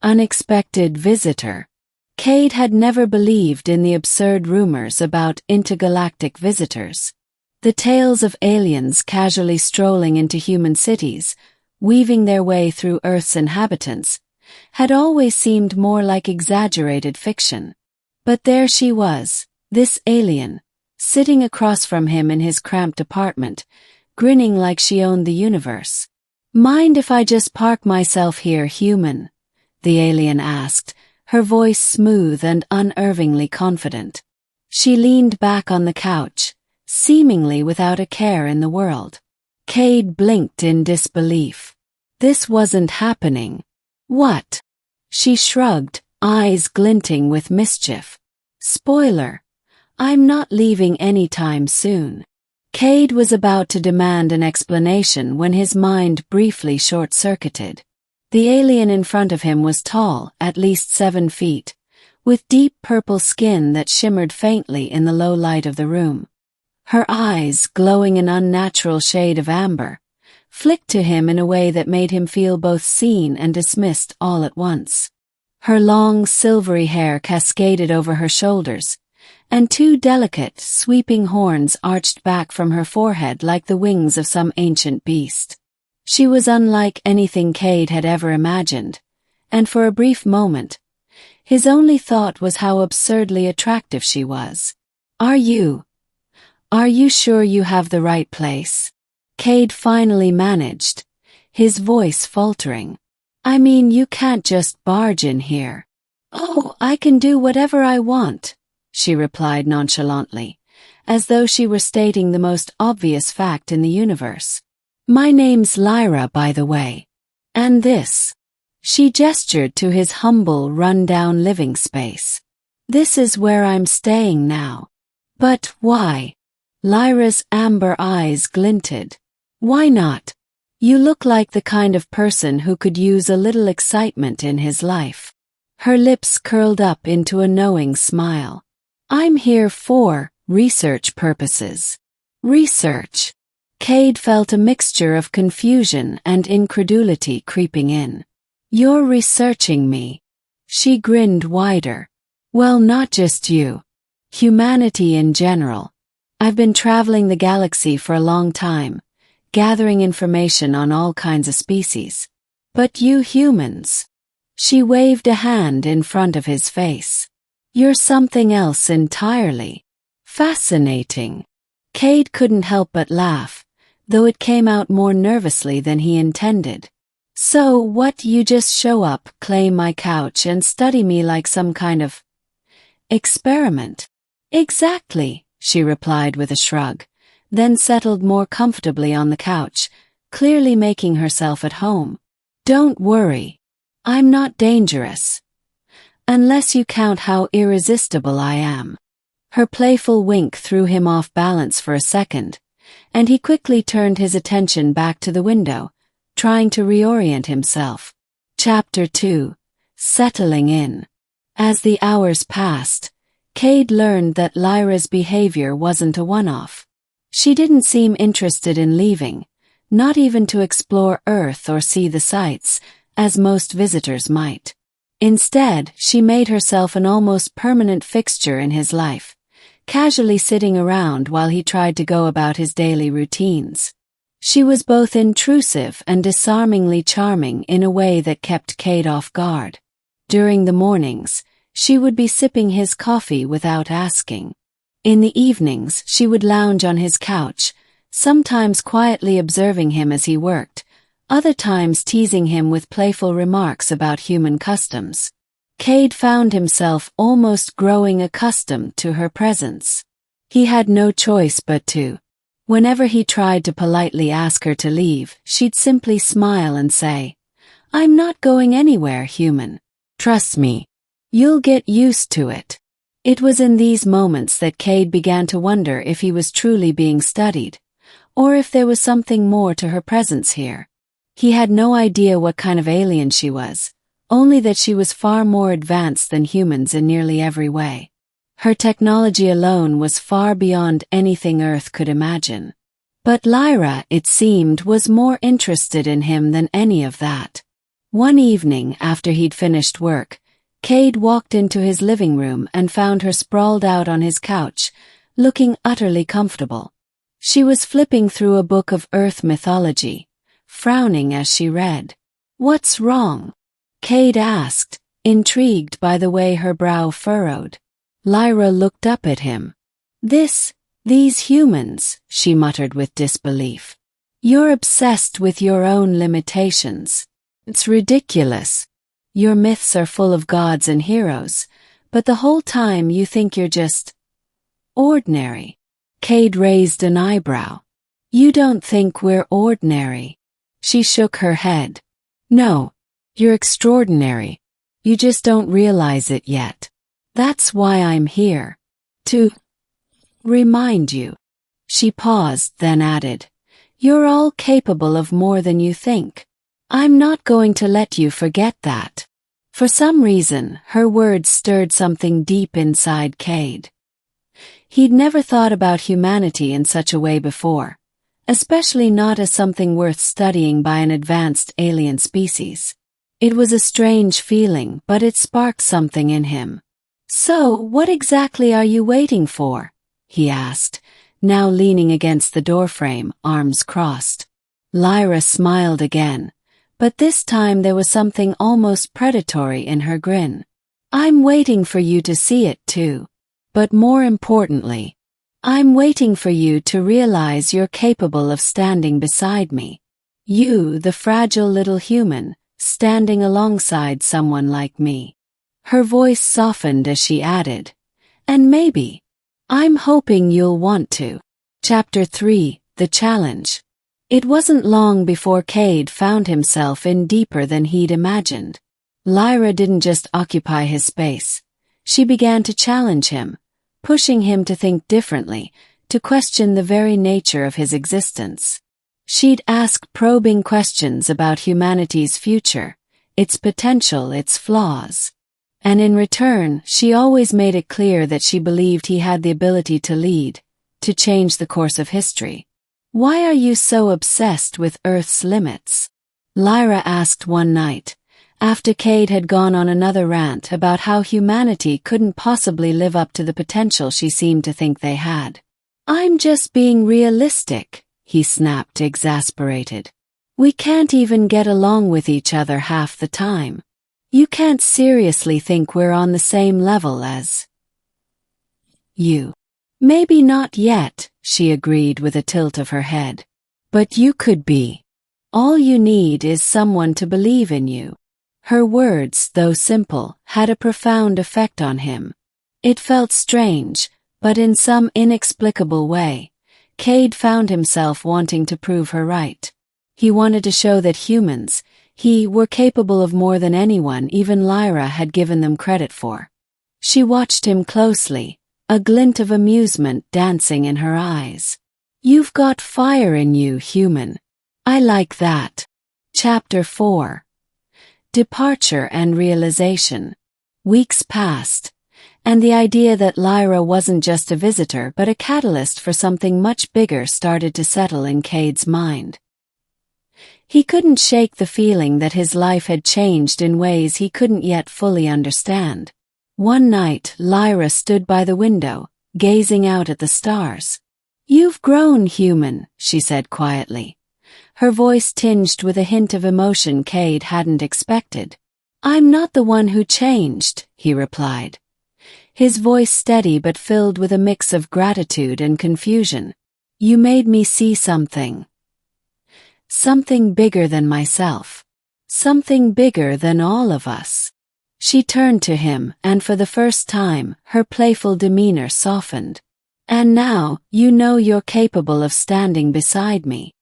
Unexpected visitor. Cade had never believed in the absurd rumors about intergalactic visitors. The tales of aliens casually strolling into human cities, weaving their way through Earth's inhabitants, had always seemed more like exaggerated fiction. But there she was, this alien, sitting across from him in his cramped apartment, grinning like she owned the universe. "Mind if I just park myself here, human?" the alien asked, her voice smooth and unervingly confident. She leaned back on the couch, seemingly without a care in the world. Cade blinked in disbelief. This wasn't happening. What? She shrugged, eyes glinting with mischief. "Spoiler. I'm not leaving anytime soon." Cade was about to demand an explanation when his mind briefly short-circuited. The alien in front of him was tall, at least 7 feet, with deep purple skin that shimmered faintly in the low light of the room. Her eyes, glowing an unnatural shade of amber, flicked to him in a way that made him feel both seen and dismissed all at once. Her long, silvery hair cascaded over her shoulders, and 2 delicate, sweeping horns arched back from her forehead like the wings of some ancient beast. She was unlike anything Cade had ever imagined, and for a brief moment, his only thought was how absurdly attractive she was. Are you sure you have the right place?" Cade finally managed, his voice faltering. "I mean, you can't just barge in here." "Oh, I can do whatever I want," she replied nonchalantly, as though she were stating the most obvious fact in the universe. "My name's Lyra, by the way. And this." She gestured to his humble, run-down living space. "This is where I'm staying now." "But why?" Lyra's amber eyes glinted. "Why not? You look like the kind of person who could use a little excitement in his life." Her lips curled up into a knowing smile. "I'm here for research purposes." "Research?" Cade felt a mixture of confusion and incredulity creeping in. "You're researching me?" She grinned wider. "Well, not just you. Humanity in general. I've been traveling the galaxy for a long time, gathering information on all kinds of species. But you humans." She waved a hand in front of his face. "You're something else entirely." "Fascinating." Cade couldn't help but laugh, though it came out more nervously than he intended. "So what, you just show up, claim my couch, and study me like some kind of experiment?" "Exactly," she replied with a shrug, then settled more comfortably on the couch, clearly making herself at home. "Don't worry. I'm not dangerous. Unless you count how irresistible I am." Her playful wink threw him off balance for a second, and he quickly turned his attention back to the window, trying to reorient himself. Chapter 2. Settling in. As the hours passed, Cade learned that Lyra's behavior wasn't a one-off. She didn't seem interested in leaving, not even to explore Earth or see the sights, as most visitors might. Instead, she made herself an almost permanent fixture in his life, casually sitting around while he tried to go about his daily routines. She was both intrusive and disarmingly charming in a way that kept Cade off guard. During the mornings, she would be sipping his coffee without asking. In the evenings, she would lounge on his couch, sometimes quietly observing him as he worked, other times teasing him with playful remarks about human customs. Cade found himself almost growing accustomed to her presence. He had no choice but to. Whenever he tried to politely ask her to leave, she'd simply smile and say, "I'm not going anywhere, human. Trust me. You'll get used to it." It was in these moments that Cade began to wonder if he was truly being studied, or if there was something more to her presence here. He had no idea what kind of alien she was, only that she was far more advanced than humans in nearly every way. Her technology alone was far beyond anything Earth could imagine. But Lyra, it seemed, was more interested in him than any of that. One evening after he'd finished work, Cade walked into his living room and found her sprawled out on his couch, looking utterly comfortable. She was flipping through a book of Earth mythology, frowning as she read. "What's wrong?" Cade asked, intrigued by the way her brow furrowed. Lyra looked up at him. These humans," she muttered with disbelief. "You're obsessed with your own limitations. It's ridiculous. Your myths are full of gods and heroes, but the whole time you think you're just ordinary." Cade raised an eyebrow. "You don't think we're ordinary?" She shook her head. "No, you're extraordinary. You just don't realize it yet. That's why I'm here. To remind you." She paused, then added, "You're all capable of more than you think. I'm not going to let you forget that." For some reason, her words stirred something deep inside Cade. He'd never thought about humanity in such a way before, especially not as something worth studying by an advanced alien species. It was a strange feeling, but it sparked something in him. "So, what exactly are you waiting for?" he asked, now leaning against the doorframe, arms crossed. Lyra smiled again, but this time there was something almost predatory in her grin. "I'm waiting for you to see it too. But more importantly, I'm waiting for you to realize you're capable of standing beside me. You, the fragile little human, standing alongside someone like me." Her voice softened as she added, "And maybe, I'm hoping you'll want to." Chapter 3, The Challenge. It wasn't long before Cade found himself in deeper than he'd imagined. Lyra didn't just occupy his space. She began to challenge him, pushing him to think differently, to question the very nature of his existence. She'd ask probing questions about humanity's future, its potential, its flaws. And in return, she always made it clear that she believed he had the ability to lead, to change the course of history. "Why are you so obsessed with Earth's limits?" Lyra asked one night, after Cade had gone on another rant about how humanity couldn't possibly live up to the potential she seemed to think they had. "I'm just being realistic," he snapped, exasperated. "We can't even get along with each other half the time. You can't seriously think we're on the same level as you." "Maybe not yet," she agreed with a tilt of her head. "But you could be. All you need is someone to believe in you." Her words, though simple, had a profound effect on him. It felt strange, but in some inexplicable way, Cade found himself wanting to prove her right. He wanted to show that humans, were capable of more than anyone, even Lyra, had given them credit for. She watched him closely, a glint of amusement dancing in her eyes. "You've got fire in you, human. I like that." Chapter 4. Departure and Realization. Weeks passed, and the idea that Lyra wasn't just a visitor but a catalyst for something much bigger started to settle in Cade's mind. He couldn't shake the feeling that his life had changed in ways he couldn't yet fully understand. One night, Lyra stood by the window, gazing out at the stars. "You've grown, human," she said quietly. Her voice tinged with a hint of emotion Cade hadn't expected. "I'm not the one who changed," he replied. His voice steady but filled with a mix of gratitude and confusion. "You made me see something. Something bigger than myself. Something bigger than all of us." She turned to him, and for the first time, her playful demeanor softened. "And now, you know you're capable of standing beside me."